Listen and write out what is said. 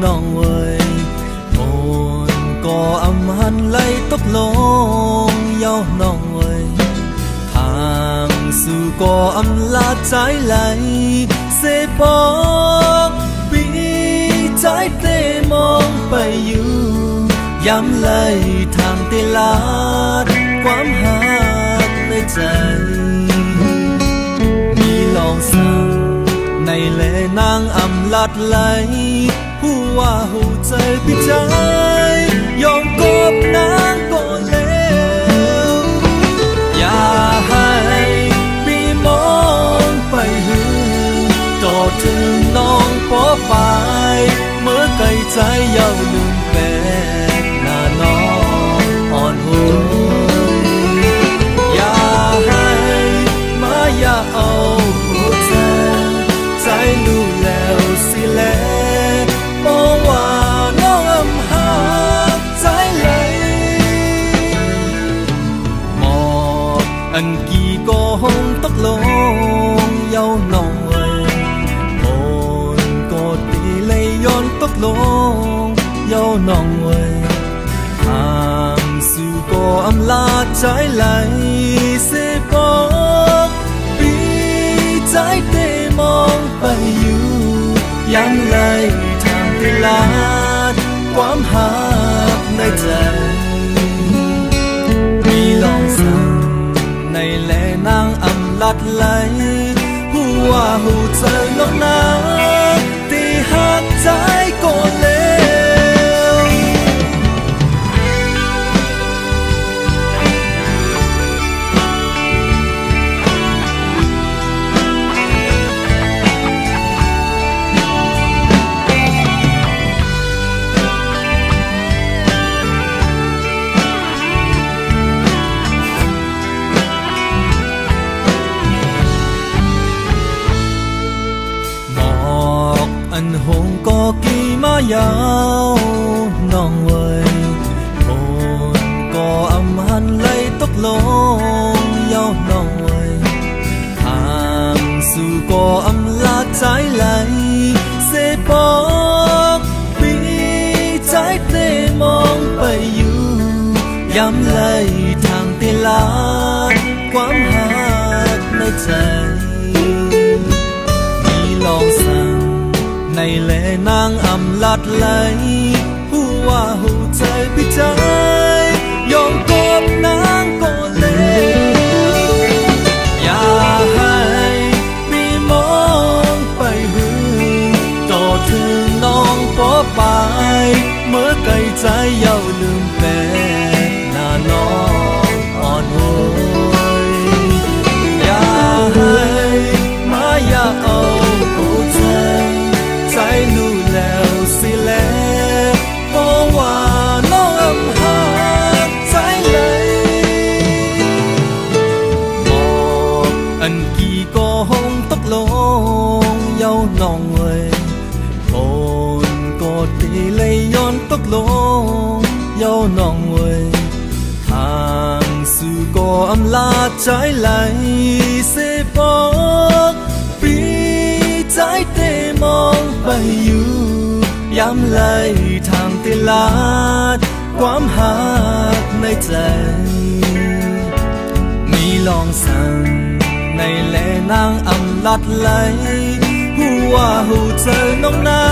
น้องเว้ยโอนก็อำหันไหลตกลงเย้าน้องเว้ยทางสู่ก็อำลาใจไหลเสปอกปีใจเตมองไปอยู่ย้ำเลยทางเตลาดความหักในใจมีลองสั่งในแลนางอำลัดไหลผู้ว่าหูใจพี่ใจยอมกบนางก็แล้วอย่าให้พี่มองไปหือต่อถึงน้องพอไปเมื่อไกลใจเย้าลืมแปดหน้าน้องอ่อนหัวอย่าให้มาอย่าเอาหัวใจรู้แล้วสิแลบอกว่าน้องอำหาใจไหลหมอกอันกี่ก็หงตกลงเย้าน้องเว้ยโอนก็ตีเลยย้อนตกลงเย้าน้องเว้ยทางสู่ก็อำลาใจไหลเสบอกปีใจเตมองไปอยู่ย้ำเลยทางเวลาความหักในใจมีลองสั่งในแลนางอำลัดไหลผู้ว่าหูใจน้องนาตีหักใจก็แล้วอันหงก็กี่มายาวน้องเว้ยโอนก็อำหันไหลตกลงเย้าน้องเว้ยทางสู่ก็อำลาใจไหลเสบอกปีใจเตมองไปอยู่ย้ำเลยทางเตลาดความหักในใจมีลองสั่งในแลนางอำลัดไหลผู้ว่าหูใจพี่ใจยอมกบนางก็แล้วอย่าให้มีมองไปหือต่อถึงน้องพอไปเมื่อไกลใจเย้าลืมแปดหน้าน้องอ่อนหัวอย่าให้มาอย่าเอาหัวใจใจรู้แล้วสิแลบอกว่าน้องอำหาใจไหลหมอกอันกี่ก็หงตกลงเย้าน้องเว้ยโอนก็ตีเลยย้อนตกลงเย้าน้องเว้ยทางสู่ก็อำลาใจไหลเสบอกปีใจเตมองไปอยู่ย้ำเลยทางเตลาดความหักในใจมีลองสั่งในแลนางอำลัดไหลผู้ว่าหูเจอน้องนา